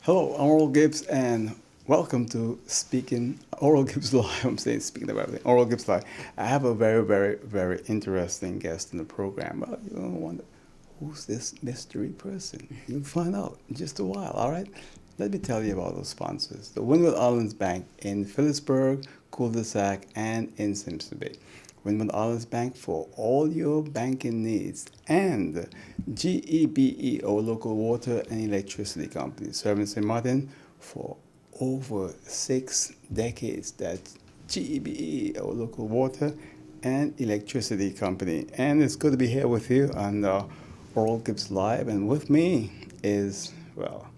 Hello, I'm Oral Gibbs, and welcome to Speaking Oral Gibbs Live. I'm saying speaking about everything. Oral Gibbs Live. I have a very, very, very interesting guest in the program. Well, you're gonna wonder who's this mystery person. You'll find out in just a while. All right. Let me tell you about those sponsors: the Windward Islands Bank in Phillipsburg, Cul-de-Sac, and in Simpson Bay. Windward Islands Bank for all your banking needs, and GEBE, our local water and electricity company, serving St. Martin for over 6 decades. That's GEBE, our local water and electricity company. And it's good to be here with you on Oral Gibbs Live. And with me is, well,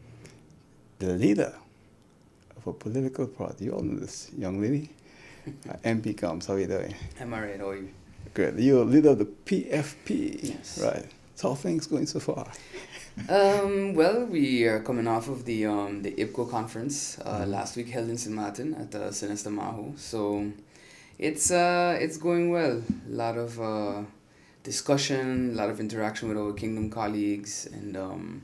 the leader of a political party. You all know this young lady. MP Gumbs, how are you doing? I'm alright, how are you? Good. You're leader of the PFP. Yes. Right. So how are things going so far? Well, we are coming off of the IPCO conference last week held in St. Martin at Sinister Maho. So it's going well. A lot of discussion, a lot of interaction with our Kingdom colleagues, and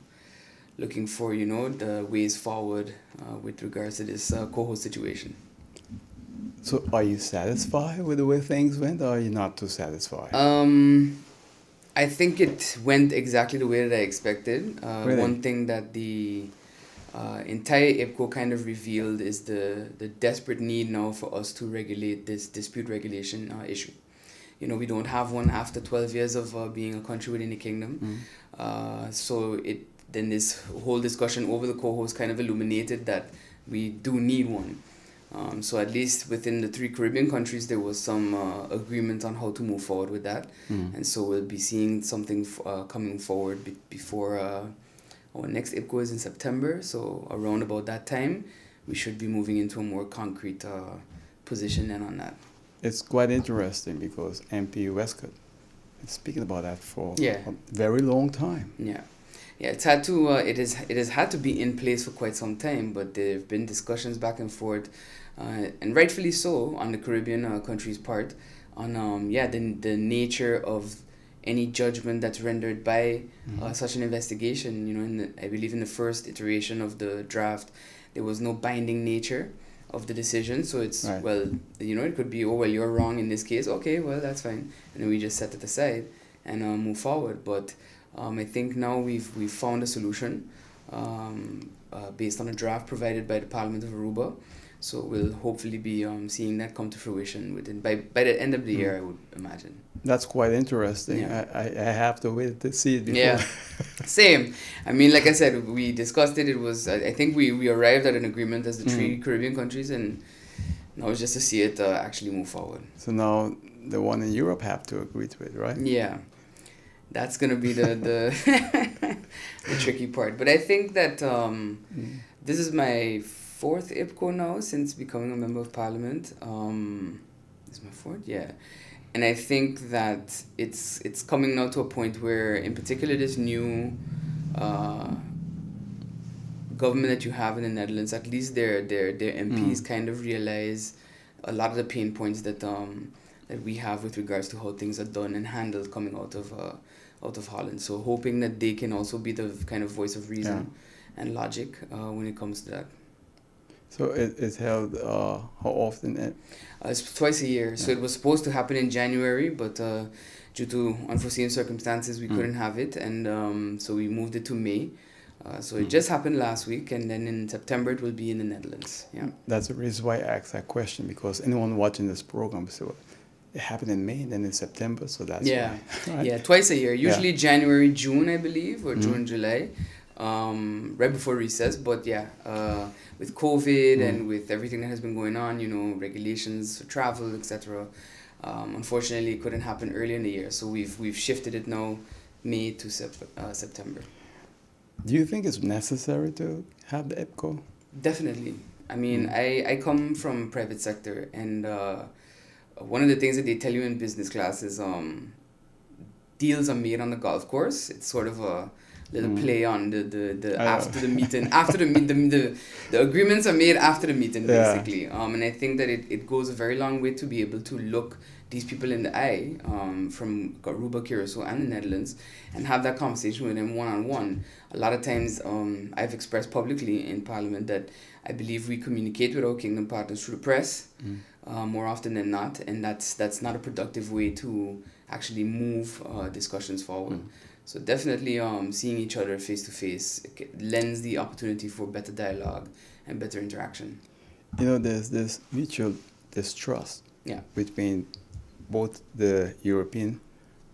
looking for the ways forward with regards to this co-host situation. So are you satisfied with the way things went, or are you not too satisfied? I think it went exactly the way that I expected. Really? One thing that the entire IPCO kind of revealed is the desperate need now for us to regulate this dispute regulation issue. We don't have one after 12 years of being a country within the kingdom. So then this whole discussion over the co-host kind of illuminated that we do need one. So at least within the 3 Caribbean countries, there was some agreement on how to move forward with that. And so we'll be seeing something coming forward before our next IPCO is in September. So around about that time, we should be moving into a more concrete position then on that. It's quite interesting because MP Westcott is speaking about that for a very long time. Yeah, it's had to. It has had to be in place for quite some time, but there have been discussions back and forth, and rightfully so, on the Caribbean countries' part, on the nature of any judgment that's rendered by such an investigation. I believe in the first iteration of the draft, there was no binding nature of the decision, so it's right. Well, it could be, you're wrong in this case. Okay, well, that's fine, and then we just set it aside and move forward, but. I think now we've found a solution based on a draft provided by the Parliament of Aruba. So we'll hopefully be seeing that come to fruition by the end of the year, I would imagine. That's quite interesting. Yeah. I have to wait to see it before. Yeah, same. I mean, like I said, we discussed it. It was, I think we arrived at an agreement as the 3 Caribbean countries, and now it's just to see it actually move forward. So now the one in Europe have to agree to it, right? Yeah. That's going to be the tricky part. But I think that this is my 4th IPCO now since becoming a member of Parliament. This is my 4th? Yeah. And I think that it's coming now to a point where, in particular, this new government that you have in the Netherlands, at least their MPs kind of realize a lot of the pain points that we have with regards to how things are done and handled coming out of Holland. So hoping that they can also be the kind of voice of reason and logic when it comes to that. So it's held how often? It's twice a year. So it was supposed to happen in January, but due to unforeseen circumstances, we couldn't have it. And so we moved it to May. So it just happened last week, and then in September it will be in the Netherlands. Yeah. That's the reason why I asked that question, because anyone watching this program will say, well, it happened in May and then in September, so that's why. Right? Yeah, twice a year. Usually January, June, I believe, or June, July, right before recess. But with COVID and with everything that has been going on, regulations for travel, etc. Unfortunately, it couldn't happen early in the year, so we've shifted it now, May to September. Do you think it's necessary to have the IPCO? Definitely. I mean, I come from private sector, and one of the things that they tell you in business class is deals are made on the golf course. It's sort of a little play on the after the meeting, the agreements are made after the meeting, basically. And I think that it goes a very long way to be able to look these people in the eye, from Aruba, Curacao, and the Netherlands, and have that conversation with them one-on-one. A lot of times, I've expressed publicly in Parliament that I believe we communicate with our kingdom partners through the press, more often than not, and that's not a productive way to actually move discussions forward. So definitely, seeing each other face to face lends the opportunity for better dialogue and better interaction. You know, there's this mutual distrust between both the European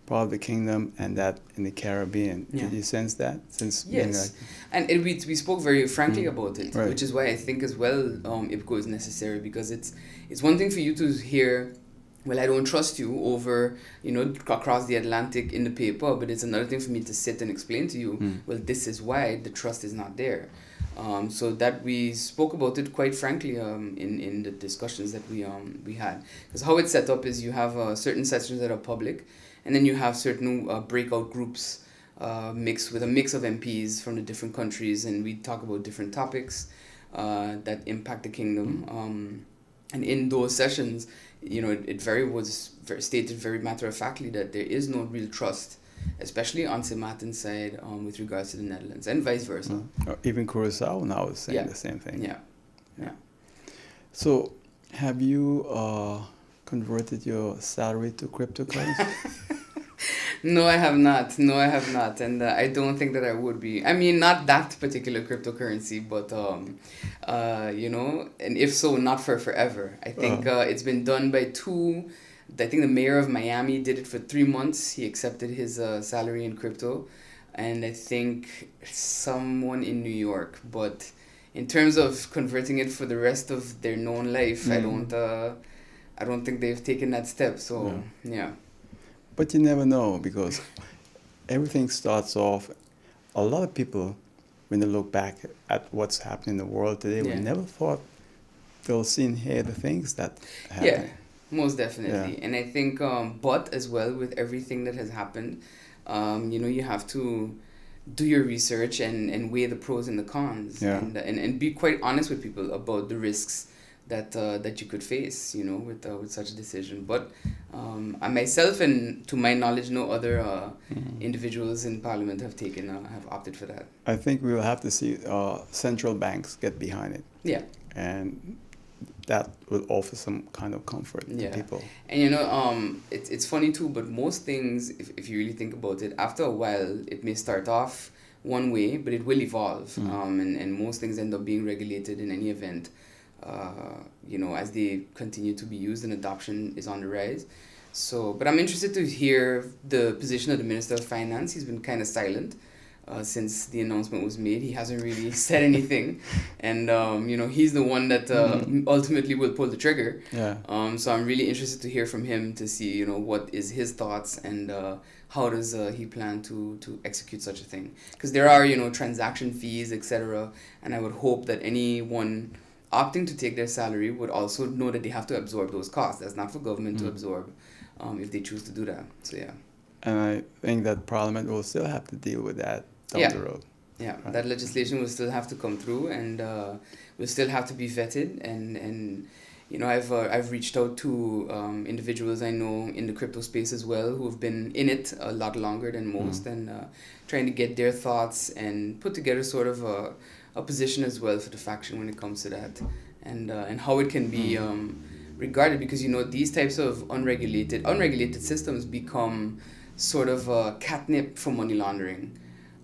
part of the kingdom and that in the Caribbean. Did you sense that? Since yes, and we spoke very frankly about it, which is why I think as well IPCO is necessary, because it's one thing for you to hear, well, I don't trust you over, across the Atlantic in the paper, but it's another thing for me to sit and explain to you, well, this is why the trust is not there. So that we spoke about it quite frankly in the discussions that we had. Because how it's set up is you have certain sessions that are public, and then you have certain breakout groups mixed with a mix of MPs from the different countries, and we talk about different topics that impact the kingdom. And in those sessions, it was stated very matter-of-factly that there is no real trust, especially on St. Martin's side, with regards to the Netherlands, and vice versa. Even Curacao now is saying the same thing. Yeah. So, have you converted your salary to cryptocurrency? No, I have not. And I don't think that I would be. I mean, not that particular cryptocurrency, but, and if so, not for forever. I think it's been done by two. I think the mayor of Miami did it for 3 months. He accepted his salary in crypto. And I think someone in New York. But in terms of converting it for the rest of their known life, I don't think they've taken that step. So, yeah. But you never know, because everything starts off. A lot of people, when they look back at what's happening in the world today, we never thought they'll see and hear the things that happen. Yeah, most definitely. And I think, but as well, with everything that has happened, you have to do your research and weigh the pros and the cons, and be quite honest with people about the risks that you could face, with such a decision. But I myself, and to my knowledge, no other individuals in Parliament have opted for that. I think we will have to see central banks get behind it. Yeah. And that will offer some kind of comfort to people. And it's funny too, but most things, if you really think about it, after a while it may start off one way, but it will evolve. And most things end up being regulated in any event. As they continue to be used, and adoption is on the rise. So, but I'm interested to hear the position of the Minister of Finance. He's been kind of silent since the announcement was made. He hasn't really said anything, and he's the one that ultimately will pull the trigger. So I'm really interested to hear from him to see what is his thoughts, and how does he plan to execute such a thing? Because there are transaction fees, etc., and I would hope that anyone opting to take their salary would also know that they have to absorb those costs. That's not for government to absorb if they choose to do that. So, yeah. And I think that Parliament will still have to deal with that down the road. Yeah, right. That legislation will still have to come through, and will still have to be vetted. And I've reached out to individuals I know in the crypto space as well, who have been in it a lot longer than most, and trying to get their thoughts and put together sort of a position as well for the faction when it comes to that, and how it can be regarded, because these types of unregulated systems become sort of a catnip for money laundering,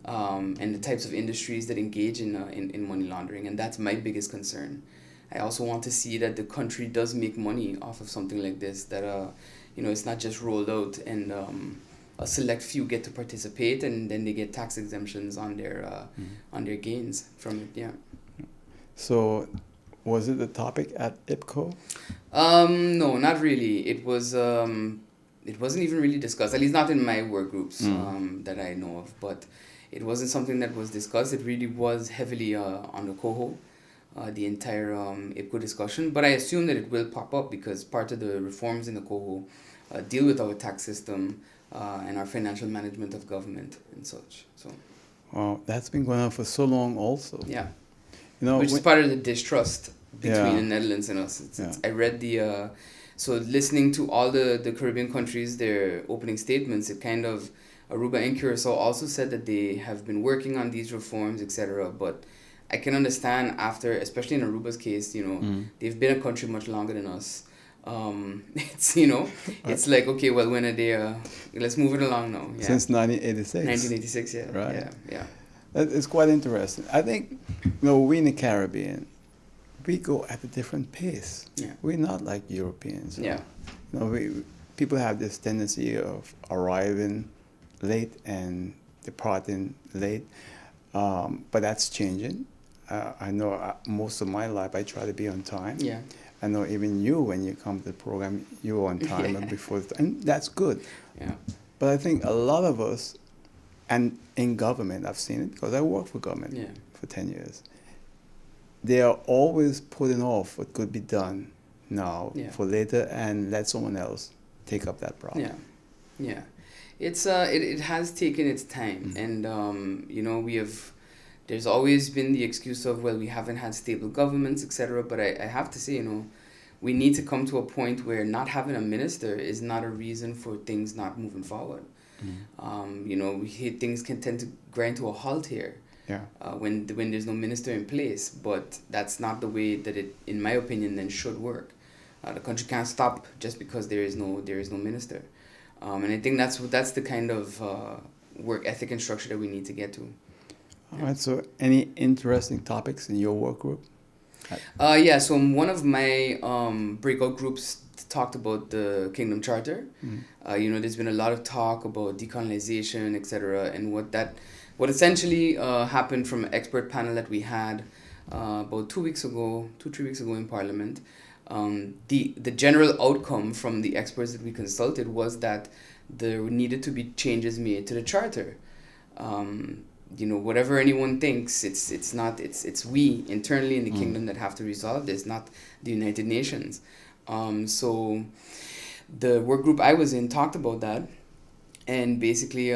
and the types of industries that engage in money laundering, and that's my biggest concern. I also want to see that the country does make money off of something like this, that it's not just rolled out and a select few get to participate, and then they get tax exemptions on their gains from it. Yeah. So, was it the topic at IPCO? No, not really. It was. It wasn't even really discussed. At least not in my work groups that I know of. But it wasn't something that was discussed. It really was heavily on the coho, the entire IPCO discussion. But I assume that it will pop up, because part of the reforms in the coho deal with our tax system. And our financial management of government and such. So, that's been going on for so long, also. Yeah, which is part of the distrust between the Netherlands and us. I read the So listening to all the Caribbean countries, their opening statements, it kind of, Aruba and Curacao also said that they have been working on these reforms, etc. But I can understand after, especially in Aruba's case, they've been a country much longer than us. It's, it's like, okay, well, when are they, let's move it along now. Yeah. Since 1986. 1986, yeah. Right. Yeah. It's quite interesting. I think, we in the Caribbean, we go at a different pace. Yeah. We're not like Europeans. Yeah. People have this tendency of arriving late and departing late, but that's changing. I know most of my life I try to be on time. Yeah. I know even you, when you come to the program, you're on time Yeah. and before, and that's good. Yeah. But I think a lot of us, and in government, I've seen it because I worked for government Yeah. for 10 years. They are always putting off what could be done now Yeah. for later and let someone else take up that problem. Yeah. It's it has taken its time, and there's always been the excuse of, well, we haven't had stable governments, etc. But I have to say, we need to come to a point where not having a minister is not a reason for things not moving forward. Things can tend to grind to a halt here. Yeah. When there's no minister in place, but that's not the way that it, in my opinion, then should work. The country can't stop just because there is no minister, and I think that's the kind of work ethic and structure that we need to get to. All right. So, any interesting topics in your work group? So one of my breakout groups talked about the Kingdom Charter. There's been a lot of talk about decolonization, etc., and what essentially happened from an expert panel that we had about 3 weeks ago in Parliament. The general outcome from the experts that we consulted was that there needed to be changes made to the charter. Whatever anyone thinks, it's we internally in the kingdom that have to resolve this, not the United Nations. So the work group I was in talked about that, and basically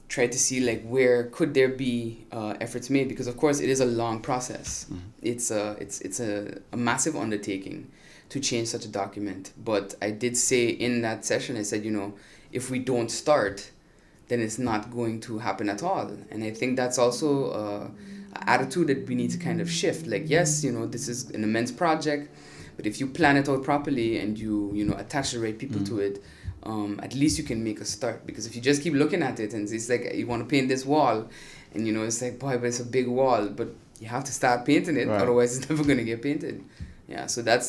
tried to see like where could there be efforts made, because of course it is a long process. It's a massive undertaking to change such a document. But I did say in that session, I said, if we don't start, then it's not going to happen at all. And I think that's also an attitude that we need to kind of shift. Like, yes, this is an immense project, but if you plan it out properly and you attach the right people to it, at least you can make a start. Because if you just keep looking at it and it's like you want to paint this wall, and it's like, boy, but it's a big wall, but you have to start painting it, right. Otherwise it's never going to get painted. Yeah, so that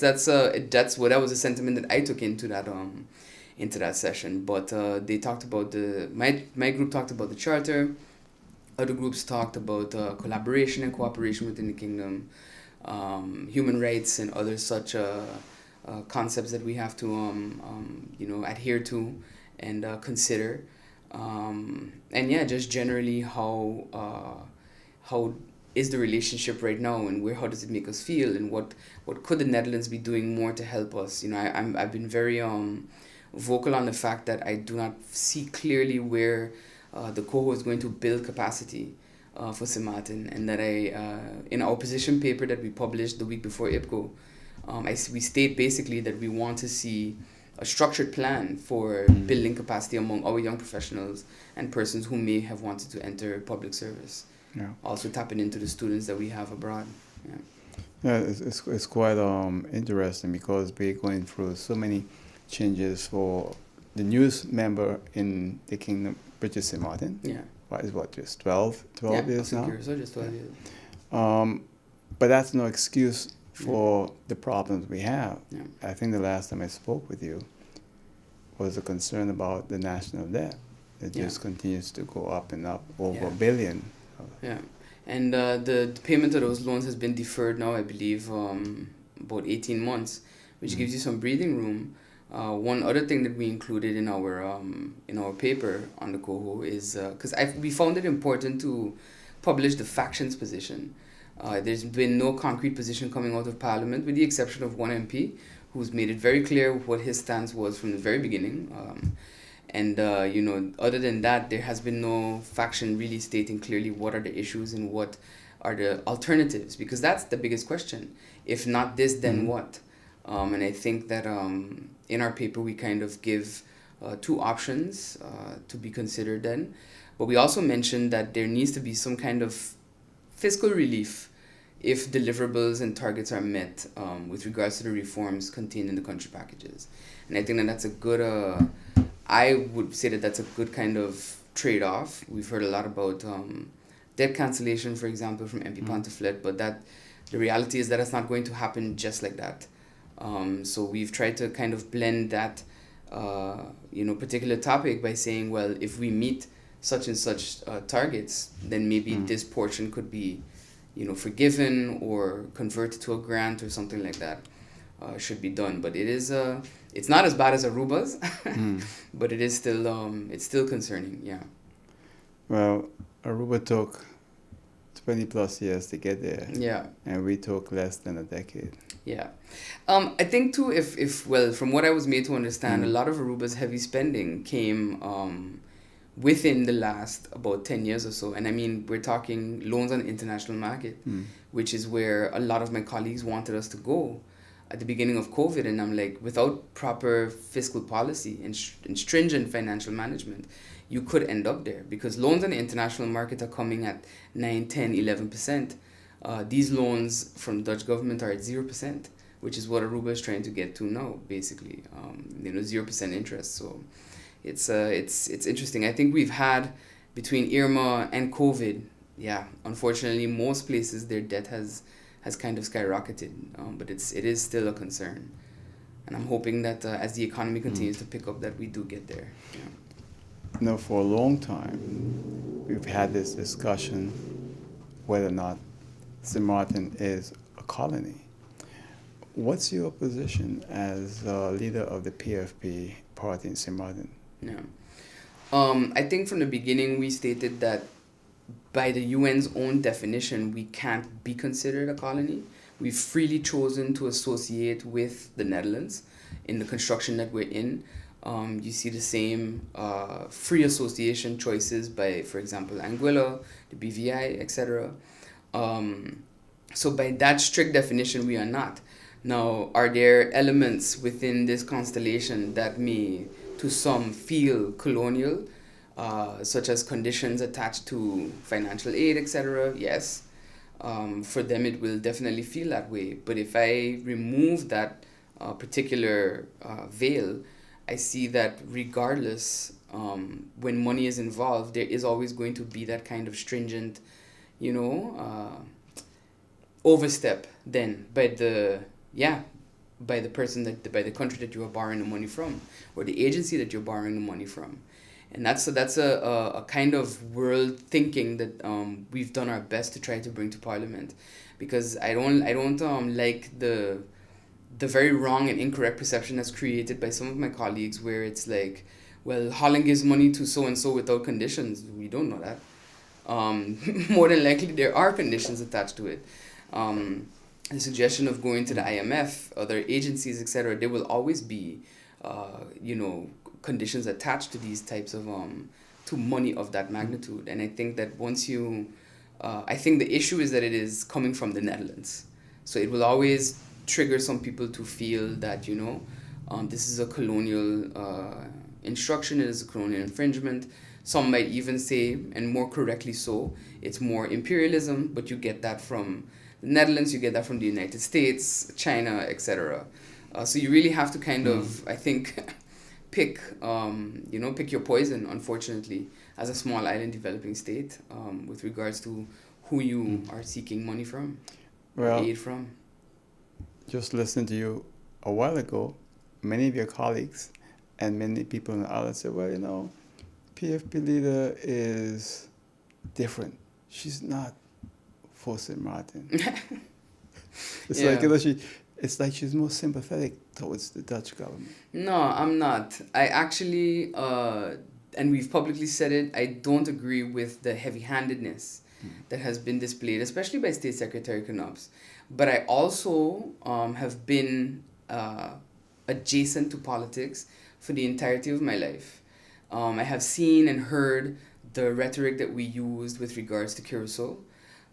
was a sentiment that I took into that session. But they talked about my group talked about the charter. Other groups talked about collaboration and cooperation within the kingdom, human rights and other such concepts that we have to adhere to and consider, and just generally how is the relationship right now, and how does it make us feel, and what could the Netherlands be doing more to help us. I've been very vocal on the fact that I do not see clearly where the COHO is going to build capacity for St. and that in our position paper that we published the week before IPCO, we state basically that we want to see a structured plan for building capacity among our young professionals and persons who may have wanted to enter public service. Yeah. Also tapping into the students that we have abroad. Yeah, it's quite interesting because we're going through so many changes for the newest member in the kingdom, British St. Martin. Yeah. What, just 12 years now? So just 12 years. But that's no excuse for the problems we have. Yeah. I think the last time I spoke with you was a concern about the national debt. It just continues to go up and up, over $1 billion. Yeah, and the payment of those loans has been deferred now, I believe, about 18 months, which gives you some breathing room. One other thing that we included in our paper on the COHO is because we found it important to publish the factions position. There's been no concrete position coming out of Parliament, with the exception of one MP who's made it very clear what his stance was from the very beginning. Other than that, there has been no faction really stating clearly what are the issues and what are the alternatives, because that's the biggest question. If not this, then what? And I think that in our paper we kind of give two options to be considered then. But we also mentioned that there needs to be some kind of fiscal relief if deliverables and targets are met with regards to the reforms contained in the country packages. And I think that that's a good, I would say that that's a good kind of trade-off. We've heard a lot about debt cancellation, for example, from MP Pontiflet, but that the reality is that it's not going to happen just like that. So we've tried to kind of blend that, particular topic by saying, well, if we meet such and such targets, then maybe this portion could be, forgiven or converted to a grant or something like that. Should be done, but it's not as bad as Aruba's, but it is still it's still concerning. Yeah. Well, Aruba took 20 plus years to get there. Yeah. And we took less than a decade. Yeah. I think too, if well, from what I was made to understand, a lot of Aruba's heavy spending came within the last about 10 years or so. And I mean, we're talking loans on the international market, which is where a lot of my colleagues wanted us to go at the beginning of COVID. And I'm like, without proper fiscal policy and stringent financial management, you could end up there, because loans on the international market are coming at 9, 10, 11%. These loans from the Dutch government are at 0%, which is what Aruba is trying to get to now, basically. 0% interest. So it's interesting. I think we've had, between Irma and COVID, unfortunately, most places their debt has kind of skyrocketed, but it is still a concern. And I'm hoping that as the economy continues to pick up, that we do get there. Yeah. For a long time, we've had this discussion whether or not St. Martin is a colony. What's your position as leader of the PFP party in St. Martin? Yeah. I think from the beginning we stated that by the UN's own definition, we can't be considered a colony. We've freely chosen to associate with the Netherlands in the construction that we're in. You see the same free association choices by, for example, Anguilla, the BVI, etc. So by that strict definition, we are not. Now, are there elements within this constellation that may, to some, feel colonial, such as conditions attached to financial aid, etc.? Yes. For them, it will definitely feel that way. But if I remove that particular veil, I see that regardless, when money is involved, there is always going to be that kind of stringent, overstep then by the person by the country that you are borrowing the money from, or the agency that you're borrowing the money from. And that's a kind of world thinking that we've done our best to try to bring to Parliament, because I don't like the very wrong and incorrect perception that's created by some of my colleagues, where it's like, well, Holland gives money to so and so without conditions. We don't know that. More than likely there are conditions attached to it. The suggestion of going to the IMF, other agencies, etc., there will always be, conditions attached to these types of, to money of that magnitude. And I think that I think the issue is that it is coming from the Netherlands. So it will always trigger some people to feel that, this is a colonial instruction, it is a colonial infringement. Some might even say, and more correctly so, it's more imperialism, but you get that from the Netherlands, you get that from the United States, China, etc. So you really have to kind of, I think, pick your poison, unfortunately, as a small island developing state, with regards to who you are seeking money from, or aid from. Just listening to you a while ago, many of your colleagues and many people in the island said, well, PFP leader is different. She's not for St. Martin. It's like she's more sympathetic towards the Dutch government. No, I'm not. I actually, and we've publicly said it, I don't agree with the heavy-handedness that has been displayed, especially by State Secretary Knops. But I also have been adjacent to politics for the entirety of my life. I have seen and heard the rhetoric that we used with regards to Curacao,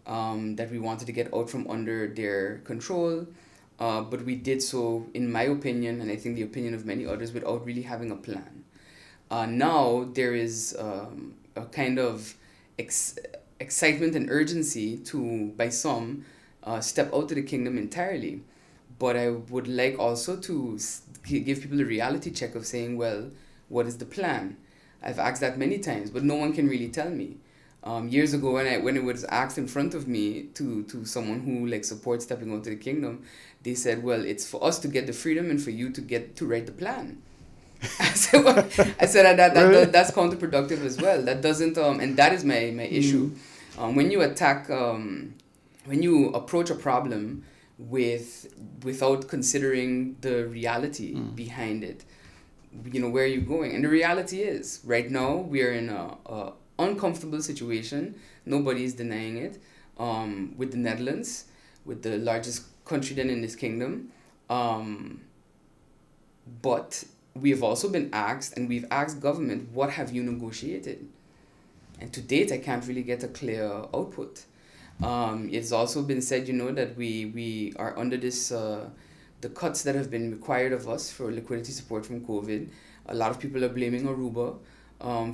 that we wanted to get out from under their control. but we did so, in my opinion, and I think the opinion of many others, without really having a plan. Now there is a kind of excitement and urgency to, by some, step out of the kingdom entirely. But I would like also to give people a reality check of saying, well, what is the plan? I've asked that many times, but no one can really tell me. Years ago, when it was asked in front of me to someone who like supports stepping out to the kingdom, they said, well, it's for us to get the freedom and for you to get to write the plan. I said, well, Really? that's counterproductive as well. That doesn't and that is my issue. When you attack when you approach a problem without considering the reality behind it, where are you going? And the reality is, right now we are in a uncomfortable situation. Nobody is denying it. With the Netherlands, with the largest country then in this kingdom, but we have also been asked, and we've asked government, what have you negotiated? And to date, I can't really get a clear output. It's also been said, that we are under this, the cuts that have been required of us for liquidity support from COVID. A lot of people are blaming Aruba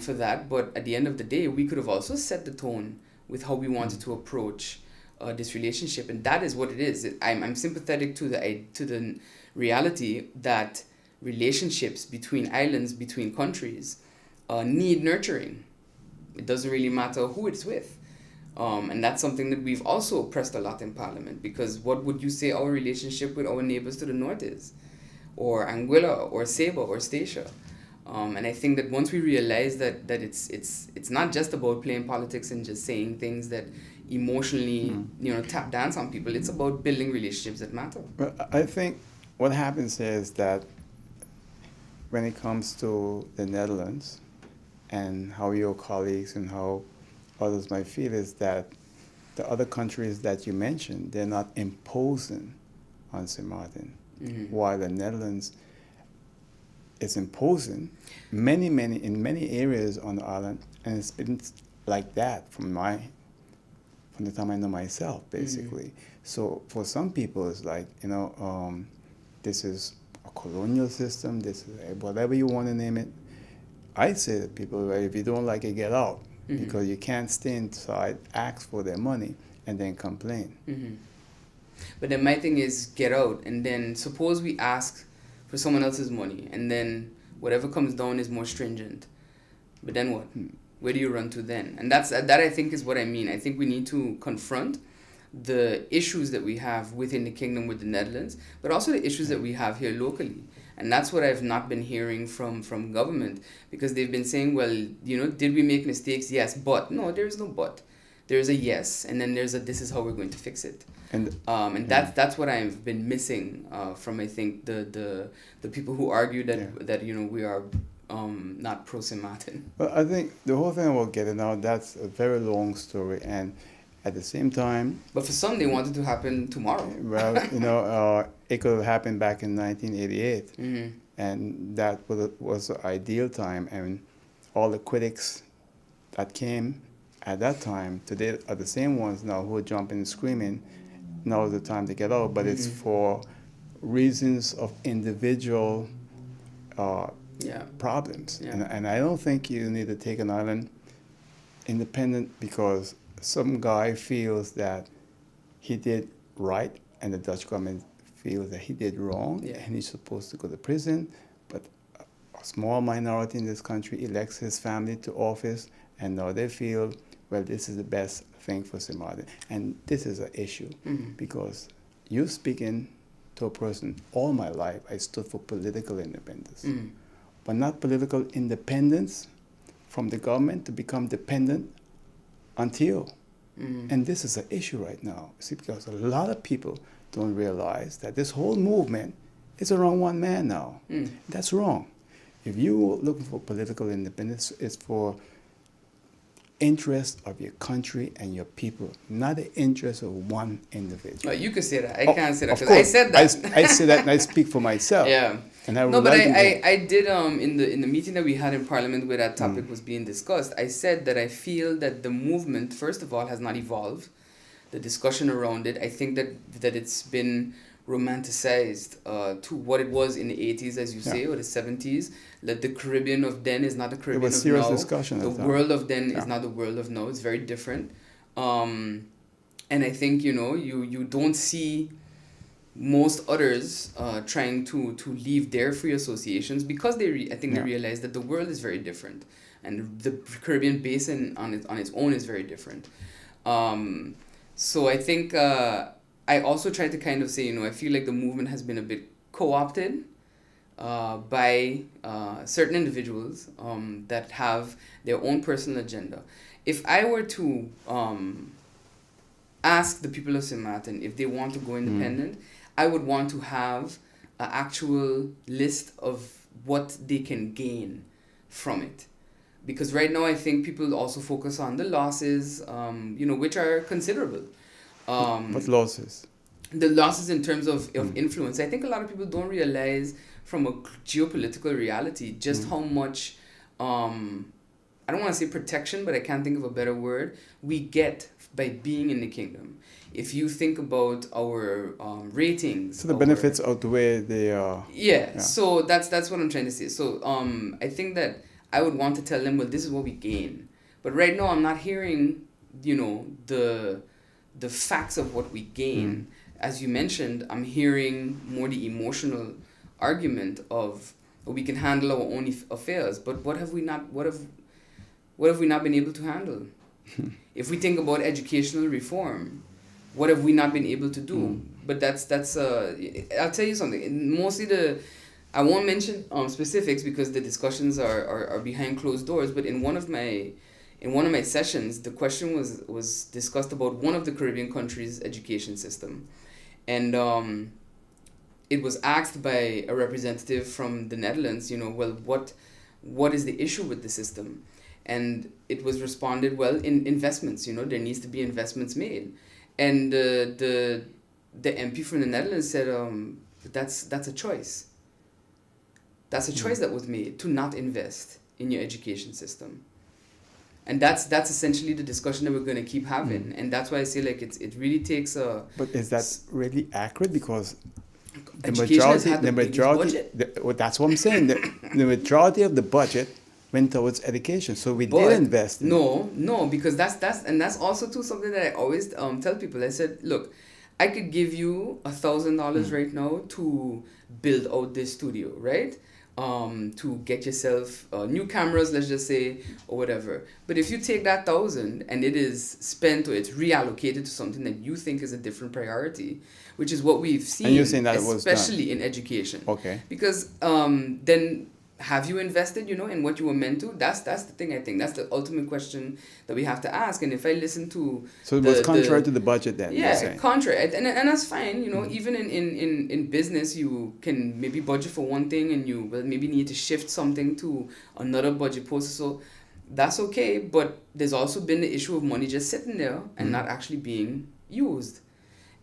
for that. But at the end of the day, we could have also set the tone with how we wanted to approach this relationship. And that is what it is. I'm sympathetic to the reality that relationships between islands, between countries, need nurturing. It doesn't really matter who it's with. And that's something that we've also pressed a lot in Parliament, because what would you say our relationship with our neighbors to the north is? Or Anguilla, or Saba, or Statia? And I think that once we realize that it's not just about playing politics and just saying things that emotionally, tap dance on people, it's about building relationships that matter. Well, I think what happens is that when it comes to the Netherlands and how your colleagues and how others might feel, is that the other countries that you mentioned, they're not imposing on St. Martin, while the Netherlands is imposing in many areas on the island, and it's been like that from the time I know myself, basically. So for some people, it's like, this is a colonial system, this is whatever you want to name it. I say to people, well, if you don't like it, get out, because you can't stay inside, ask for their money, and then complain. But then my thing is, get out, and then suppose we ask for someone else's money, and then whatever comes down is more stringent. But then what? Where do you run to then? And that I think is what I mean. I think we need to confront the issues that we have within the kingdom with the Netherlands, but also the issues that we have here locally. And that's what I've not been hearing from government, because they've been saying, well, did we make mistakes? Yes, but. No, there is no but. There's a yes, and then there's a this is how we're going to fix it. And that's what I've been missing from, I think, the people who argue that we are not pro St. Martin. Well, I think the whole thing about getting out, that's a very long story, and at the same time... But for some, they want it to happen tomorrow. Well, it could have happened back in 1988, and that was the ideal time, and all the critics that came at that time today are the same ones now who are jumping and screaming, now is the time to get out, but it's for reasons of individual problems. Yeah. And I don't think you need to take an island independent because some guy feels that he did right and the Dutch government feels that he did wrong, and he's supposed to go to prison, but a small minority in this country elects his family to office, and now they feel, well, this is the best thing for St. Martin. And this is an issue, because you speaking to a person, all my life I stood for political independence, but not political independence from the government to become dependent until. And this is an issue right now. See, because a lot of people don't realize that this whole movement is around one man now. That's wrong. If you're looking for political independence, it's for interest of your country and your people, not the interest of one individual. You could say that. I can't say that because I said that. I say that and I speak for myself. Yeah. And I I did in the meeting that we had in Parliament where that topic was being discussed, I said that I feel that the movement, first of all, has not evolved. The discussion around it, I think that it's been romanticized to what it was in the 80s, as you Yeah. say, or the 70s. That the Caribbean of then is not the It Caribbean was of serious now. discussion The at the time. world of then Yeah. is not the world of now. It's very different. And I think, you don't see most others trying to leave their free associations because I think they Yeah. realize that the world is very different, and the Caribbean basin on its own is very different. Um, so I think I also try to kind of say, I feel like the movement has been a bit co-opted by certain individuals that have their own personal agenda. If I were to ask the people of St. Martin if they want to go independent, I would want to have an actual list of what they can gain from it. Because right now I think people also focus on the losses, which are considerable. What losses? The losses in terms of influence. I think a lot of people don't realize from a geopolitical reality just how much, I don't want to say protection, but I can't think of a better word, we get by being in the kingdom. If you think about our ratings. So the benefits outweigh the. Yeah, so that's what I'm trying to say. So I think that I would want to tell them, well, this is what we gain. But right now I'm not hearing, the facts of what we gain. As you mentioned, I'm hearing more the emotional argument of we can handle our own affairs, but what have we not been able to handle? If we think about educational reform, what have we not been able to do? But that's I'll tell you something. Mostly I won't mention specifics because the discussions are behind closed doors. But in one of my sessions, the question was discussed about one of the Caribbean countries' education system, and it was asked by a representative from the Netherlands. Well, what is the issue with the system? And it was responded, well, in investments. There needs to be investments made, and the MP from the Netherlands said, that's a choice. That's a choice that was made to not invest in your education system. And that's essentially the discussion that we're going to keep having. And that's why I say, like, it really takes a... But is that really accurate? Because the education has majority, had the biggest budget. well, that's what I'm saying. The majority of the budget went towards education, so we did invest. No, because that's also too something that I always tell people. I said, look, I could give you $1,000 right now to build out this studio, right? To get yourself new cameras, let's just say, or whatever. But if you take that 1,000 and it is spent or it's reallocated to something that you think is a different priority, which is what we've seen, and you're saying that especially in education. Okay. Because then have you invested, in what you were meant to? That's the thing, I think. That's the ultimate question that we have to ask. And if I listen to... So it was contrary to the budget then? Yeah, contrary. And that's fine, even in business, you can maybe budget for one thing and you will maybe need to shift something to another budget post. So that's okay, but there's also been the issue of money just sitting there and not actually being used.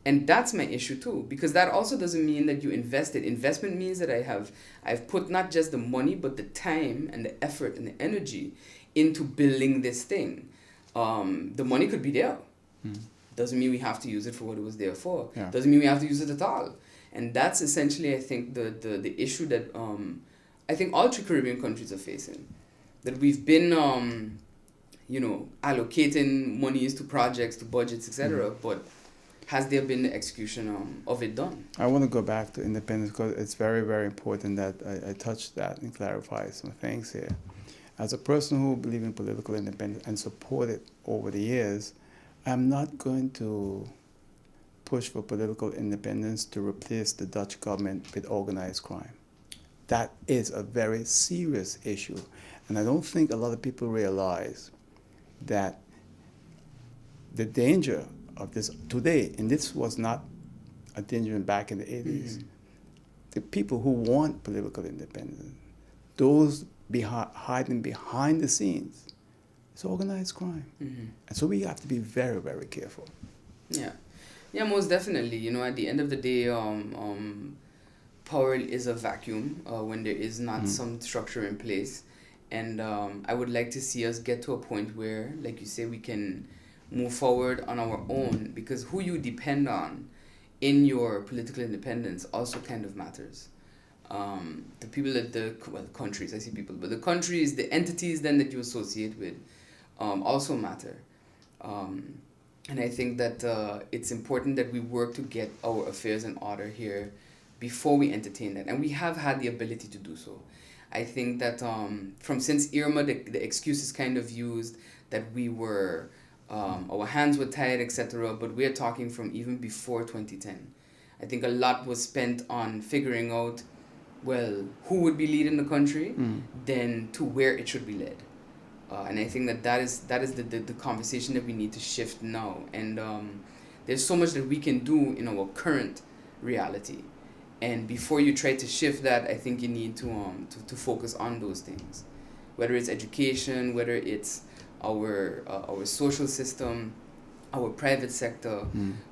And that's my issue too, because that also doesn't mean that you invested. Investment means that I've put not just the money, but the time and the effort and the energy into building this thing. The money could be there. Doesn't mean we have to use it for what it was there for. Yeah. Doesn't mean we have to use it at all. And that's essentially, I think, the issue that I think all three Caribbean countries are facing. That we've been, allocating monies to projects, to budgets, etc. But has there been the execution of it done? I want to go back to independence because it's very, very important that I touch that and clarify some things here. As a person who believes in political independence and support it over the years, I'm not going to push for political independence to replace the Dutch government with organized crime. That is a very serious issue. And I don't think a lot of people realize that the danger of this today, and this was not a danger back in the 80s, the people who want political independence, those hiding behind the scenes, it's organized crime. And so we have to be very, very careful. Yeah, most definitely. At the end of the day, power is a vacuum when there is not some structure in place. And I would like to see us get to a point where, like you say, we can move forward on our own, because who you depend on in your political independence also kind of matters. The people that countries, I see people, but the countries, the entities then that you associate with also matter. And I think that it's important that we work to get our affairs in order here before we entertain that. And we have had the ability to do so. I think that from since Irma, the excuse is kind of used that we were, our hands were tied, etc. But we're talking from even before 2010. I think a lot was spent on figuring out, well, who would be leading the country, then to where it should be led. And I think that is the conversation that we need to shift now. And there's so much that we can do in our current reality. And before you try to shift that, I think you need to focus on those things, whether it's education, whether it's our social system, our private sector.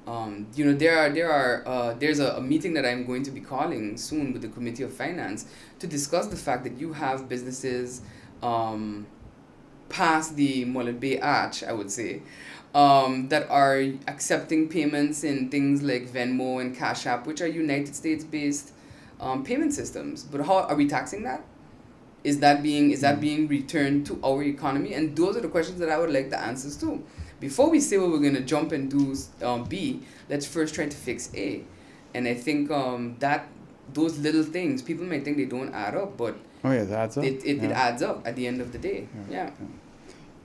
There's a meeting that I'm going to be calling soon with the Committee of Finance to discuss the fact that you have businesses past the Mullet Bay Arch, I would say, that are accepting payments in things like Venmo and Cash App, which are United States-based payment systems. But how are we taxing that? Is that being returned to our economy? And those are the questions that I would like the answers to. Before we say what we're going to jump and do B, let's first try to fix A. And I think that those little things, people might think they don't add up, but it adds up. It adds up at the end of the day. Yeah.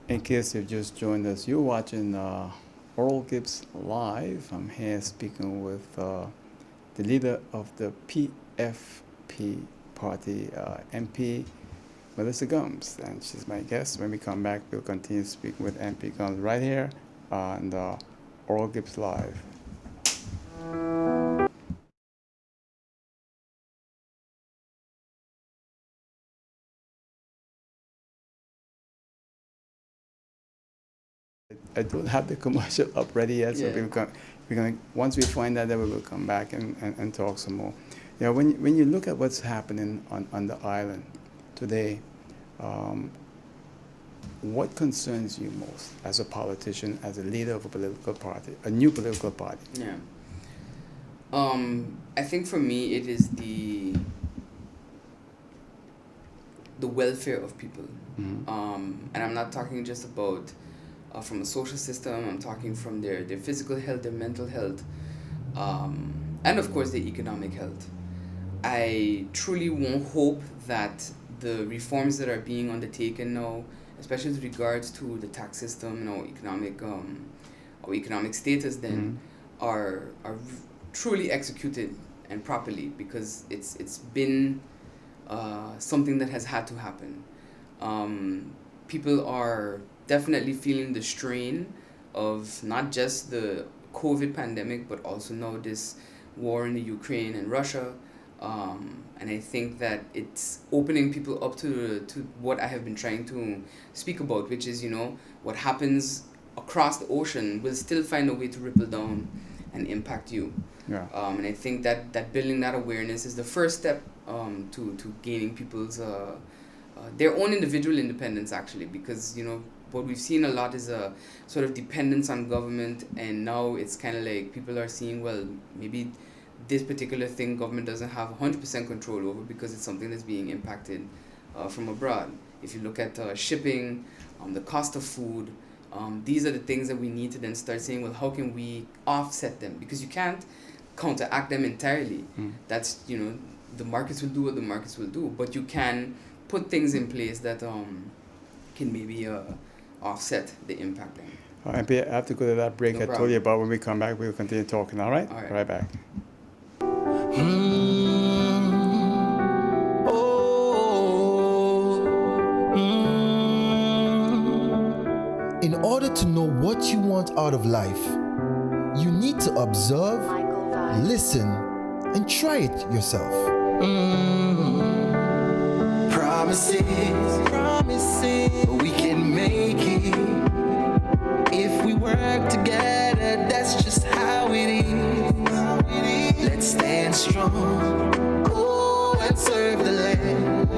In case you've just joined us, you're watching Oral Gibbs Live. I'm here speaking with the leader of the PFP party, MP Melissa Gumbs, and she's my guest. When we come back, we'll continue speaking with MP Gumbs right here on Oral Gibbs Live. I don't have the commercial up ready yet, so we're going once we find that, then we will come back and talk some more. You know, when you look at what's happening on the island today, what concerns you most as a politician, as a leader of a political party, a new political party? Yeah. I think for me it is the welfare of people. And I'm not talking just about from a social system. I'm talking from their physical health, their mental health, and of course their economic health. I truly won't hope that the reforms that are being undertaken now, especially with regards to the tax system and our economic status, then are truly executed and properly, because it's been something that has had to happen. People are definitely feeling the strain of not just the COVID pandemic, but also now this war in the Ukraine and Russia. And I think that it's opening people up to what I have been trying to speak about, which is, what happens across the ocean will still find a way to ripple down and impact you. Yeah. And I think that building that awareness is the first step to gaining people's their own individual independence, actually, because what we've seen a lot is a sort of dependence on government, and now it's kind of like people are seeing, well, maybe this particular thing government doesn't have 100% control over because it's something that's being impacted from abroad. If you look at shipping, the cost of food, these are the things that we need to then start saying, well, how can we offset them? Because you can't counteract them entirely. That's, the markets will do what the markets will do, but you can put things in place that can maybe offset the impact. MP, I have to go to that break. No I told you about. When we come back, we'll continue talking, all right? All right. Right back. In order to know what you want out of life, you need to observe, listen, and try it yourself. Promises, we can make it. If we work together, that's just how it is. Let's stand strong, and serve the land.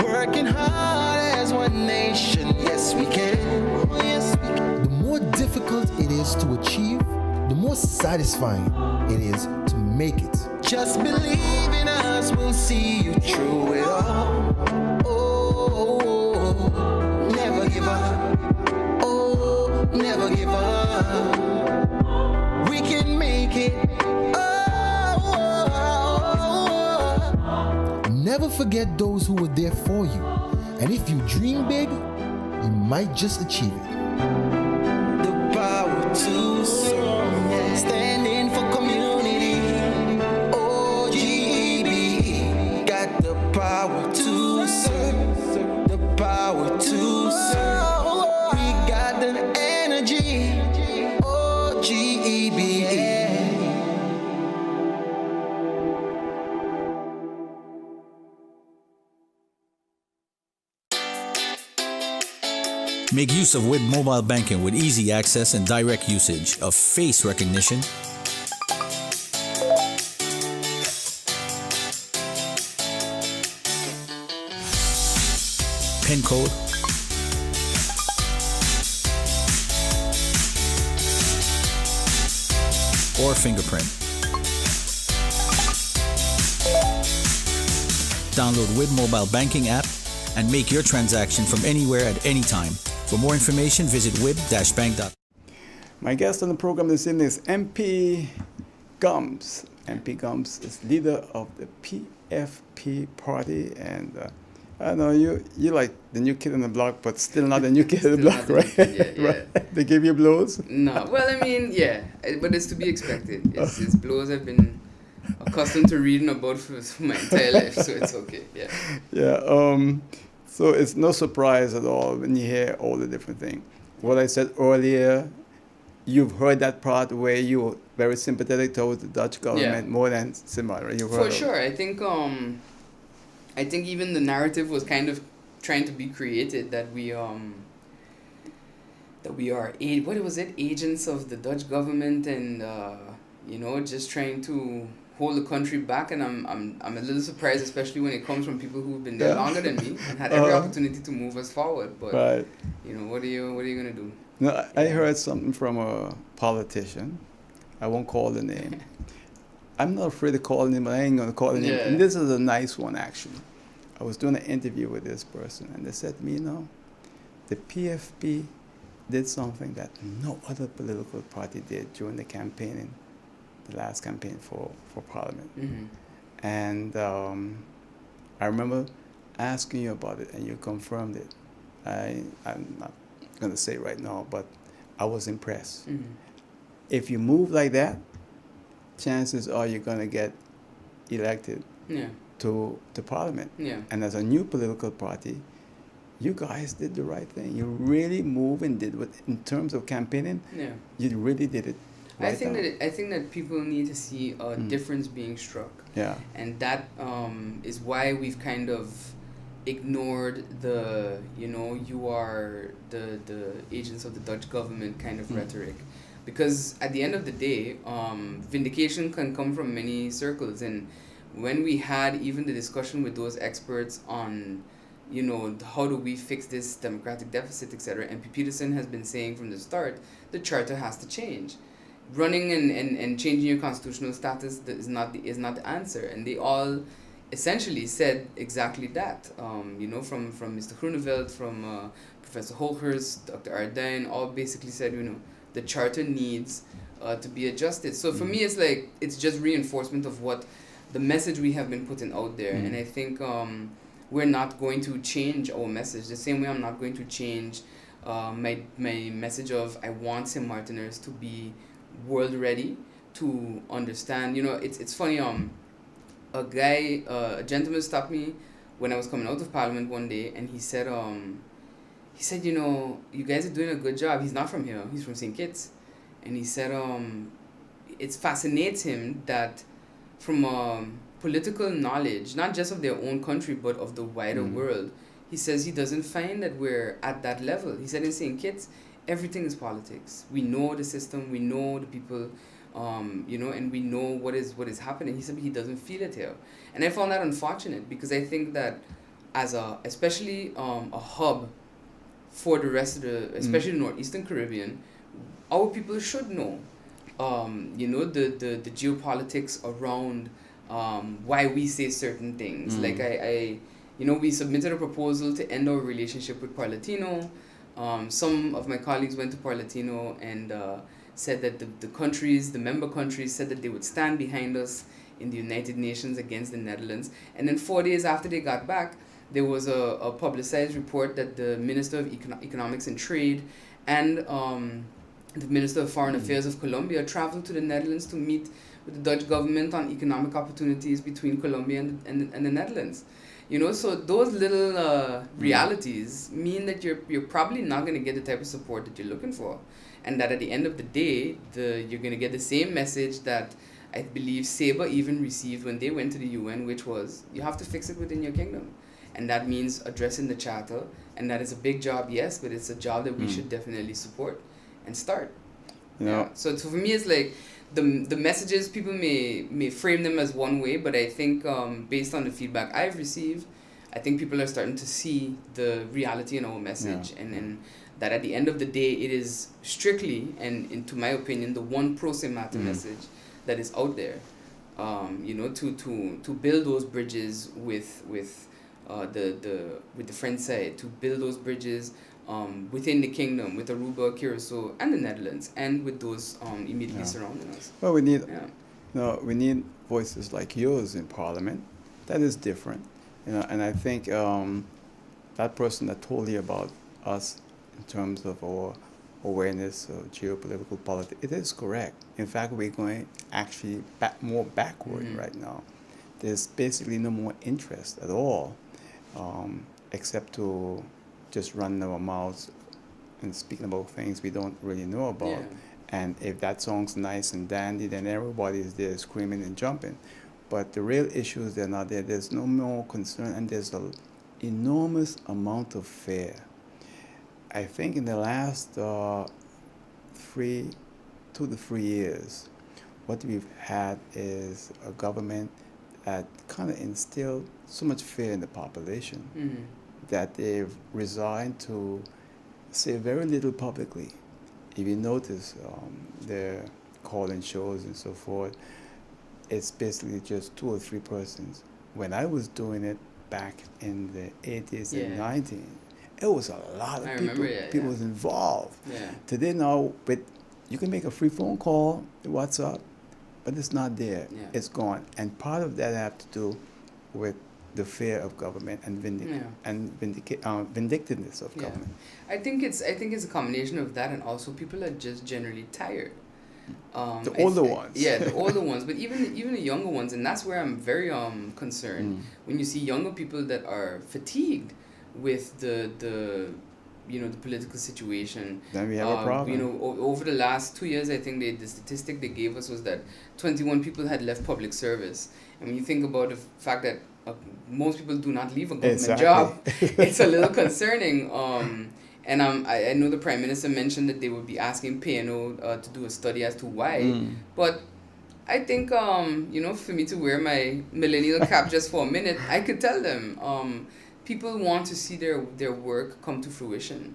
Working hard as one nation, yes we can. The more difficult it is to achieve, the more satisfying it is to make it. Just believe in us, we'll see you through it all. Oh, never give up. Oh, never give up. We can make it. Oh. Never forget those who were there for you. And if you dream big, you might just achieve it. The power to serve, standing for community. OGEB got the power to serve, the power to serve. We got the energy. OGEB. Make use of WIB mobile banking with easy access and direct usage of face recognition, PIN code, or fingerprint. Download WIB mobile banking app and make your transaction from anywhere at any time. For more information, visit wib-bank.com. My guest on the program this evening is MP Gumbs. MP Gumbs is leader of the PFP party, and I know you like the new kid on the block, but still not the new kid on the block, right? Yeah. Right? They give you blows? No, well, I mean, yeah, but it's to be expected. It's blows I've been accustomed to reading about for my entire life, so it's okay. Yeah. Yeah. So it's no surprise at all when you hear all the different things. What I said earlier, you've heard that part where you were very sympathetic towards the Dutch government more than similar. Right? For sure, I think even the narrative was kind of trying to be created that we are agents of the Dutch government, and just trying to hold the country back, and I'm a little surprised, especially when it comes from people who've been there longer than me and had every opportunity to move us forward. But what are you gonna do? No, I heard something from a politician. I won't call the name. I'm not afraid to call the name, but I ain't gonna call the name. And this is a nice one, actually. I was doing an interview with this person, and they said to me, the PFP did something that no other political party did during the campaigning. The last campaign for Parliament. Mm-hmm. And I remember asking you about it, and you confirmed it. I'm not going to say right now, but I was impressed. Mm-hmm. If you move like that, chances are you're going to get elected to Parliament. Yeah. And as a new political party, you guys did the right thing. You really moved and did what, in terms of campaigning, you really did it. I think that people need to see a difference being struck. Yeah. And that is why we've kind of ignored the you are the agents of the Dutch government kind of rhetoric, because at the end of the day, vindication can come from many circles. And when we had even the discussion with those experts on how do we fix this democratic deficit, etc., MP Peterson has been saying from the start the charter has to change. Running and changing your constitutional status is not the answer, and they all essentially said exactly that. From Mr. Groeneveld, from Professor Holgers, Dr. Ardijn, all basically said the charter needs to be adjusted. So for me, it's just reinforcement of what the message we have been putting out there, and I think we're not going to change our message the same way I'm not going to change my message of I want St. Martiners to be world ready, to understand. It's funny, a gentleman stopped me when I was coming out of Parliament one day, and he said you guys are doing a good job. He's not from here, he's from St. Kitts, and he said it fascinates him that from political knowledge, not just of their own country but of the wider world, he says he doesn't find that we're at that level. He said in St. Kitts everything is politics. We know the system, we know the people, and we know what is happening. He said he doesn't feel it here. And I found that unfortunate, because I think that as especially a hub for the rest of especially the Northeastern Caribbean, our people should know the geopolitics around why we say certain things. Like we submitted a proposal to end our relationship with Parlatino. Some of my colleagues went to Parlatino and said that the member countries said that they would stand behind us in the United Nations against the Netherlands. And then 4 days after they got back, there was a publicized report that the Minister of Economics and Trade and the Minister of Foreign Affairs of Colombia traveled to the Netherlands to meet with the Dutch government on economic opportunities between Colombia and the Netherlands. So those little realities mean that you're probably not going to get the type of support that you're looking for. And that at the end of the day, you're going to get the same message that I believe SABA even received when they went to the UN, which was, you have to fix it within your kingdom. And that means addressing the charter. And that is a big job, yes, but it's a job that we should definitely support and start. Yeah. So for me, it's like the messages, people may frame them as one way, but I think based on the feedback I've received, I think people are starting to see the reality in our message. And that at the end of the day, it is strictly, and to my opinion, the one pro se matter message that is out there, to build those bridges with the French side, to build those bridges within the kingdom, with Aruba, Curacao, and the Netherlands, and with those immediately surrounding us. Well, we need voices like yours in Parliament. That is different, and I think that person that told you about us in terms of our awareness of geopolitical politics, it is correct. In fact, we're going actually more backward right now. There's basically no more interest at all, except to just run our mouths and speaking about things we don't really know about. Yeah. And if that song's nice and dandy, then everybody's there screaming and jumping. But the real issues, they're not there. There's no more concern, and there's an enormous amount of fear. I think in the last 2 to 3 years, what we've had is a government that kind of instilled so much fear in the population that they've resigned to say very little publicly. If you notice their call-in shows and so forth, it's basically just 2 or 3 persons. When I was doing it back in the 80s and 90s, it was a lot of people was involved. Yeah. Today now, you can make a free phone call, WhatsApp, but it's not there. Yeah. It's gone. And part of that have to do with the fear of government and vindictiveness of government. I think it's a combination of that, and also people are just generally tired. The older ones. Yeah, the older ones, but even the younger ones, and that's where I'm very concerned when you see younger people that are fatigued with the political situation. Then we have a problem. Over the last 2 years, I think the statistic they gave us was that 21 people had left public service. And when you think about the fact that most people do not leave a government job, it's a little concerning. And I know the Prime Minister mentioned that they would be asking PNO to do a study as to why. But I think, for me to wear my millennial cap just for a minute, I could tell them, people want to see their work come to fruition.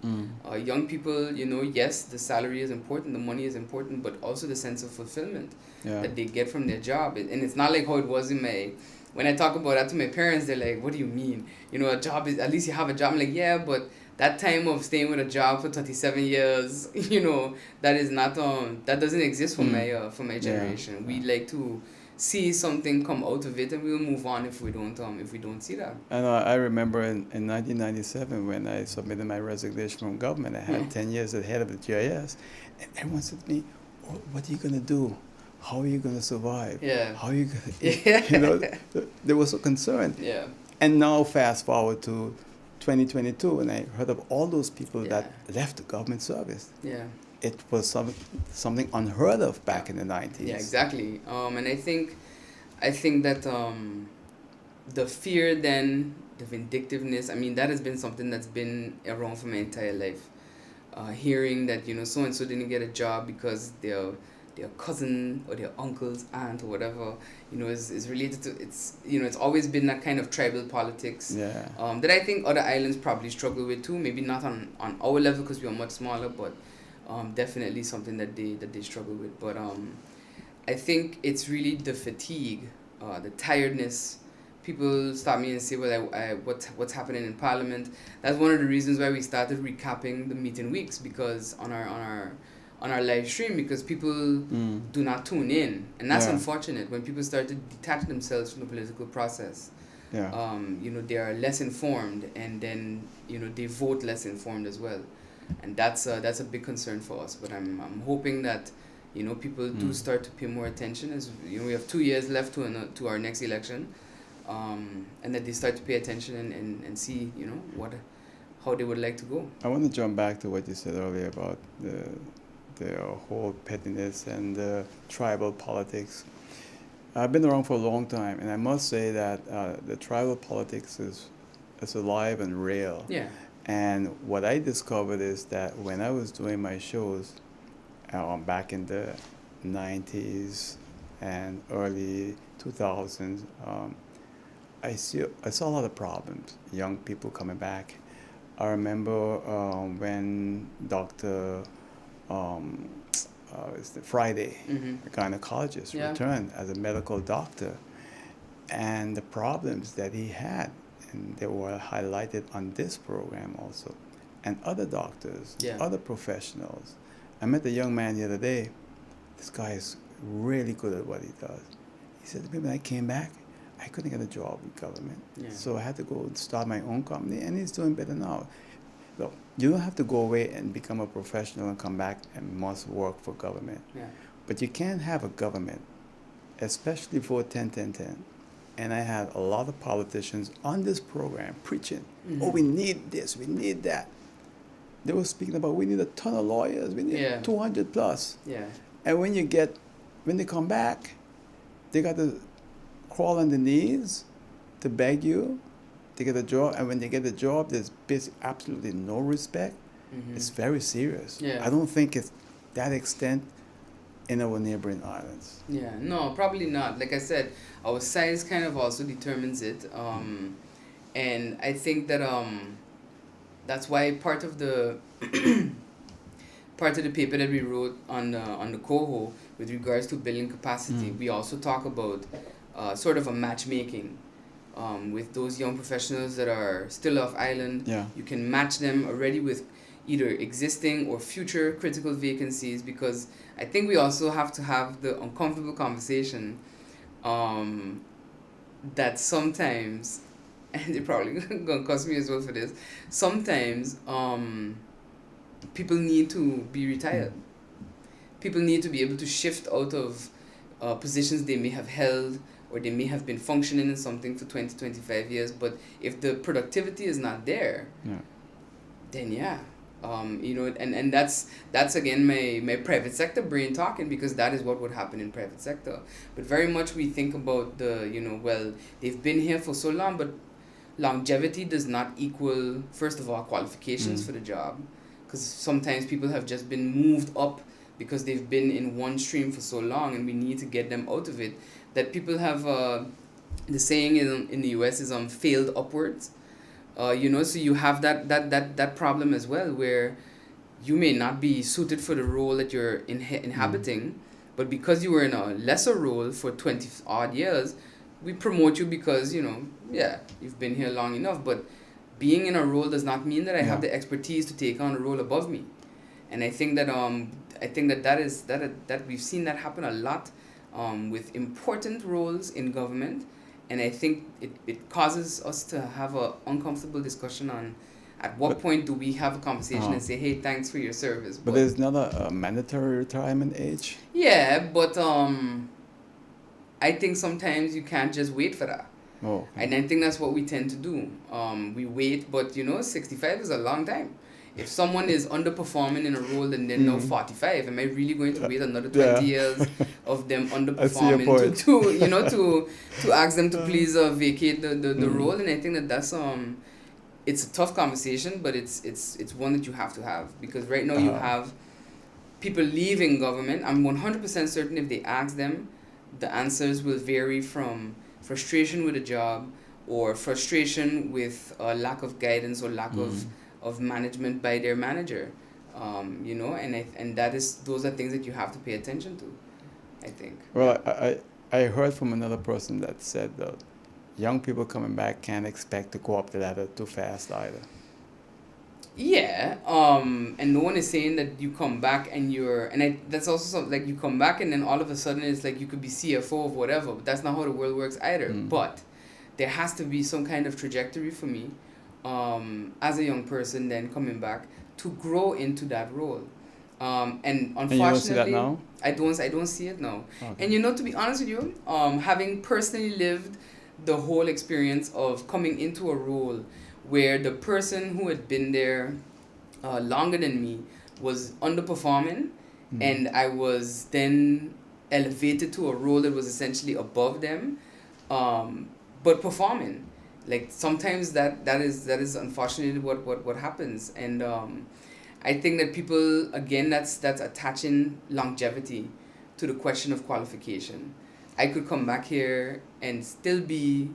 Young people, yes, the salary is important, the money is important, but also the sense of fulfillment that they get from their job. And it's not like how it was when I talk about that to my parents, they're like, what do you mean? A job is, at least you have a job. I'm like, yeah, but that time of staying with a job for 37 years, that is not, that doesn't exist for my generation. Yeah. We like to see something come out of it, and we'll move on if we don't see that. And I remember in 1997 when I submitted my resignation from government, I had 10 years at the head of the GIS, and everyone said to me, what are you going to do? How are you going to survive? Yeah. How are you going to, they were so concerned. Yeah. And now fast forward to 2022, and I heard of all those people that left the government service. Yeah. It was something unheard of back in the 90s. Yeah, exactly. And I think that the fear then, the vindictiveness, that has been something that's been around for my entire life. Hearing that, so-and-so didn't get a job because their cousin or their uncle's aunt or whatever, is related to, it's always been that kind of tribal politics. Yeah. That I think other islands probably struggle with too, maybe not on our level because we are much smaller, but definitely something that they struggle with. But I think it's really the fatigue, the tiredness. People stop me and say, "Well, what's happening in Parliament?" That's one of the reasons why we started recapping the meeting weeks, because on our live stream, because people do not tune in, and that's unfortunate. When people start to detach themselves from the political process, they are less informed, and then they vote less informed as well, and that's a big concern for us. But I'm hoping that people do start to pay more attention, as we have 2 years left to our next election, and that they start to pay attention and see how they would like to go. I want to jump back to what you said earlier about the whole pettiness and the tribal politics. I've been around for a long time, and I must say that the tribal politics is alive and real. Yeah. And what I discovered is that when I was doing my shows back in the 90s and early 2000s, I saw a lot of problems, young people coming back. I remember when Dr. Friday, a gynecologist, returned as a medical doctor, and the problems that he had, and they were highlighted on this program also, and other doctors, other professionals. I met a young man the other day. This guy is really good at what he does. He said to me, when I came back, I couldn't get a job with government. So I had to go and start my own company, and he's doing better now. Look, you don't have to go away and become a professional and come back and must work for government. But you can't have a government, especially for 10-10-10. And I had a lot of politicians on this program preaching, oh, we need this, we need that. They were speaking about, we need a ton of lawyers, we need 200 plus. And when they come back, they got to crawl on their knees to beg you to get a job, and when they get a job, there's absolutely no respect. It's very serious. I don't think it's that extent in our neighboring islands. No, probably not. Like I said, our size kind of also determines it, and I think that that's why part of the paper that we wrote on the coho with regards to building capacity, we also talk about sort of a matchmaking. With those young professionals that are still off island, you can match them already with either existing or future critical vacancies, because I think we also have to have the uncomfortable conversation that sometimes, and they're probably going to cost me as well for this, sometimes people need to be retired. People need to be able to shift out of positions they may have held, or they may have been functioning in something for 20-25 years, but if the productivity is not there, then and that's again my private sector brain talking, because that is what would happen in private sector. But very much we think about well, they've been here for so long, but longevity does not equal, first of all, qualifications for the job, because sometimes people have just been moved up because they've been in one stream for so long, and we need to get them out of it. That people have, the saying in the US is failed upwards. So you have that problem as well, where you may not be suited for the role that you're inhabiting, but because you were in a lesser role for 20 odd years, we promote you because, you've been here long enough. But being in a role does not mean that I have the expertise to take on a role above me. And I think that that we've seen that happen a lot. With important roles in government, and I think it causes us to have an uncomfortable discussion on at what point do we have a conversation and say, hey, thanks for your service. But there's not a mandatory retirement age? Yeah, but I think sometimes you can't just wait for that. And I think that's what we tend to do. We wait, but 65 is a long time. If someone is underperforming in a role and they're now 45, am I really going to wait another 20 years of them underperforming to ask them to please vacate the role? And I think that's it's a tough conversation, but it's one that you have to have, because right now you have people leaving government. I'm 100% certain if they ask them, the answers will vary from frustration with a job, or frustration with lack of guidance, or lack of management by their manager. and those are things that you have to pay attention to, I think. Well, I heard from another person that said that young people coming back can't expect to go up the ladder too fast either. Yeah, and no one is saying that you come back and that's also something, like, you come back and then all of a sudden it's like you could be CFO of whatever, but that's not how the world works either. But there has to be some kind of trajectory for me, as a young person then coming back to grow into that role. And unfortunately, you don't see that now? I don't see it now. Okay. And to be honest with you, having personally lived the whole experience of coming into a role where the person who had been there longer than me was underperforming, and I was then elevated to a role that was essentially above them, but performing. Like, sometimes that is unfortunately what happens, and I think that people, again, that's attaching longevity to the question of qualification. I could come back here and still be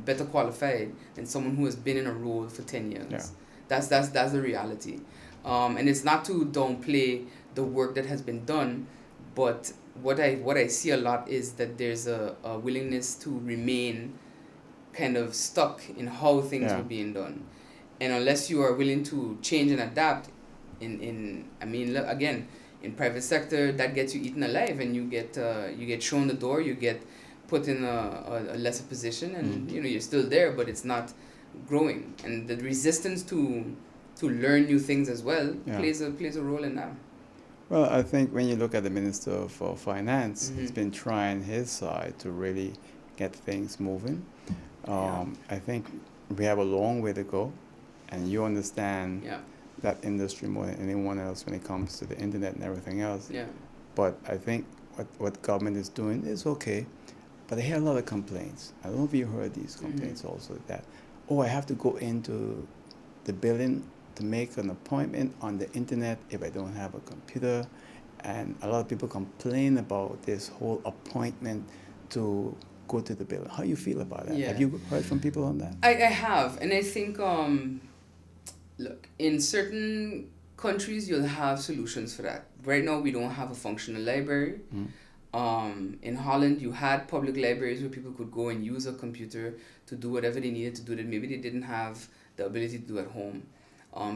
better qualified than someone who has been in a role for 10 years. Yeah. That's the reality. And it's not to downplay the work that has been done, but what I see a lot is that there's a willingness to remain kind of stuck in how things were being done. And unless you are willing to change and adapt, again, in private sector, that gets you eaten alive, and you get shown the door, you get put in a lesser position, and you're still there, but it's not growing. And the resistance to learn new things as well plays a role in that. Well, I think when you look at the Minister for Finance, he's been trying his side to really get things moving. I think we have a long way to go, and you understand that industry more than anyone else when it comes to the internet and everything else. Yeah. But I think what government is doing is okay, but I hear a lot of complaints. I don't know if you heard these complaints also, that, I have to go into the building to make an appointment on the internet if I don't have a computer. And a lot of people complain about this whole appointment to go to the building. How do you feel about that? Yeah. Have you heard from people on that? I have, and I think, look, in certain countries you'll have solutions for that. Right now we don't have a functional library. In Holland you had public libraries where people could go and use a computer to do whatever they needed to do that maybe they didn't have the ability to do at home.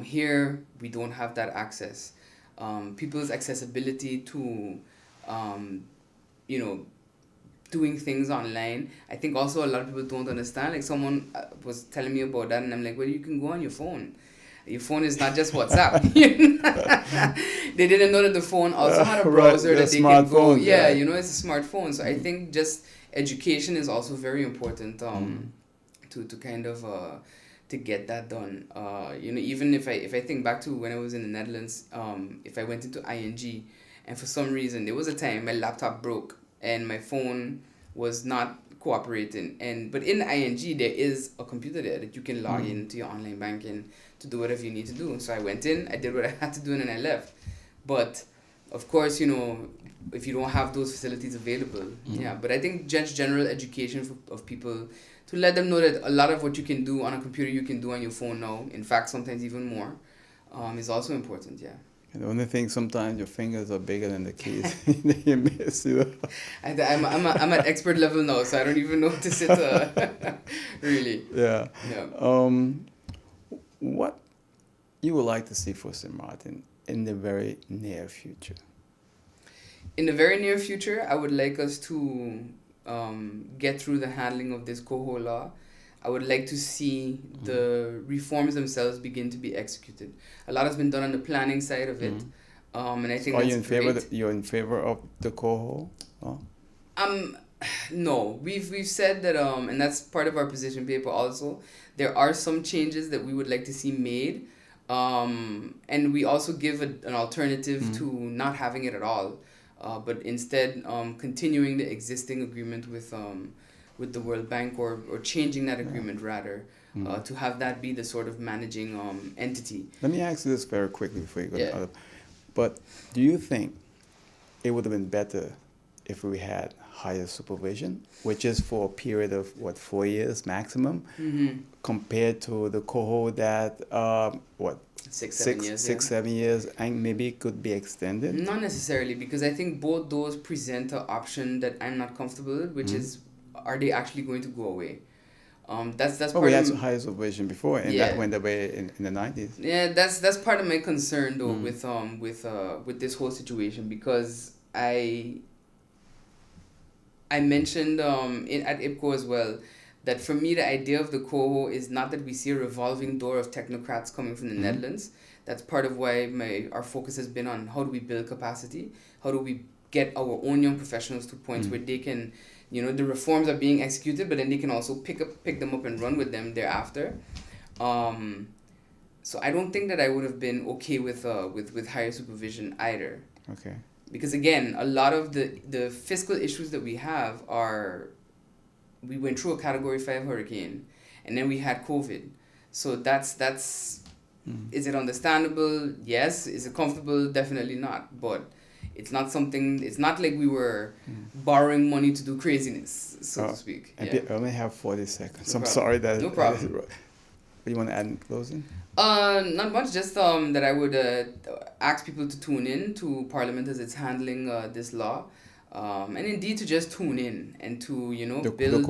Here we don't have that access. People's accessibility to doing things online, I think also a lot of people don't understand. Like, someone was telling me about that, and I'm like, well, you can go on your phone. Your phone is not just WhatsApp. They didn't know that the phone also had a browser that they can go. Yeah, it's a smartphone. So I think just education is also very important to kind of to get that done. Even if I think back to when I was in the Netherlands, if I went into ING, and for some reason there was a time my laptop broke and my phone was not cooperating, but in ING there is a computer there that you can log into your online banking to do whatever you need to do. So I went in, I did what I had to do, and then I left. But of course, if you don't have those facilities available, but I think just general education of people, to let them know that a lot of what you can do on a computer you can do on your phone now, in fact sometimes even more, is also important. And the only thing, sometimes your fingers are bigger than the keys. You miss, I'm at expert level now, so I don't even notice it really. Yeah. What you would like to see for St. Martin in the very near future? In the very near future, I would like us to get through the handling of this coho law. I would like to see the reforms themselves begin to be executed. A lot has been done on the planning side of it, and I think Are that's you in favor? great. You're in favor of the coho? Oh. No, we've said that, and that's part of our position paper also. There are some changes that we would like to see made, and we also give an alternative to not having it at all, but instead continuing the existing agreement with the World Bank, or changing that agreement rather, to have that be the sort of managing entity. Let me ask you this very quickly before you go to Yeah. other. But do you think it would have been better if we had higher supervision, which is for a period of, 4 years maximum, compared to the cohort that, 6, 7 years. 7 years, and maybe it could be extended? Not necessarily, because I think both those present an option that I'm not comfortable with, which is, are they actually going to go away? That's Oh, part we of had higher supervision before, and Yeah. that went away in the 90s. Yeah, that's part of my concern though with this whole situation, because I mentioned at IPCO as well that for me the idea of the coho is not that we see a revolving door of technocrats coming from the Netherlands. That's part of why our focus has been on how do we build capacity, how do we get our own young professionals to points where they can, the reforms are being executed, but then they can also pick them up and run with them thereafter. So I don't think that I would have been okay with higher supervision either. Okay. Because again, a lot of the fiscal issues that we have are, we went through a Category 5 hurricane, and then we had COVID. So that's is it understandable? Yes. Is it comfortable? Definitely not. But it's not like we were borrowing money to do craziness, so to speak. I Yeah. only have 40 seconds. No I'm problem. sorry that. No problem. What do you want to add in closing? Not much. Just that I would ask people to tune in to Parliament as it's handling this law, and indeed to just tune in and to build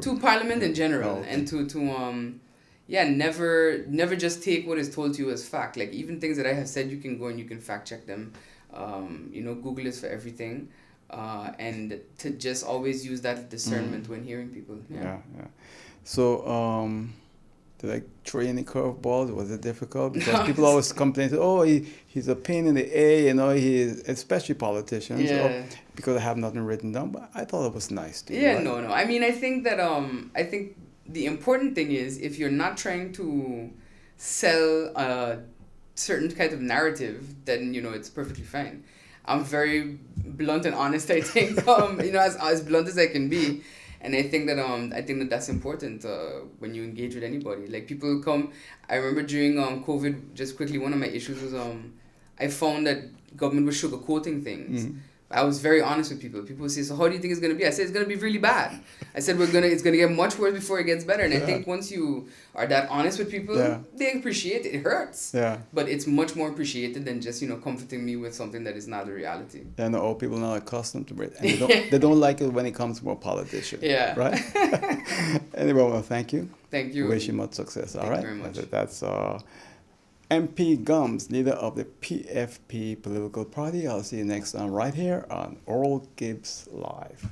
to Parliament in general, and to never just take what is told to you as fact. Like even things that I have said, you can go and you can fact check them. Google is for everything, and to just always use that discernment when hearing people. Yeah. So, did I throw you any curveballs? Was it difficult? Because people always complain, he's a pain in the A, especially politicians. Yeah. Because I have nothing written down, but I thought it was nice too. Yeah, right? no. I mean, I think that the important thing is, if you're not trying to sell a certain kind of narrative, then it's perfectly fine. I'm very blunt and honest, I think, as blunt as I can be. And I think that that's important when you engage with anybody. Like people come. I remember during COVID, just quickly, one of my issues was I found that government was sugarcoating things. I was very honest with people. People would say, "So how do you think it's gonna be?" I said, "It's gonna be really bad." I said, it's gonna get much worse before it gets better." And I think once you are that honest with people, they appreciate it. It hurts. Yeah. But it's much more appreciated than just comforting me with something that is not the reality. And the old people are not accustomed to it, and they don't like it when it comes from a politician. Yeah. Right. Anyway, well, thank you. Thank you. Wish you much success. All right. Thank you very much. That's MP Gumbs, leader of the PFP political party. I'll see you next time right here on Oral Gibbs Live.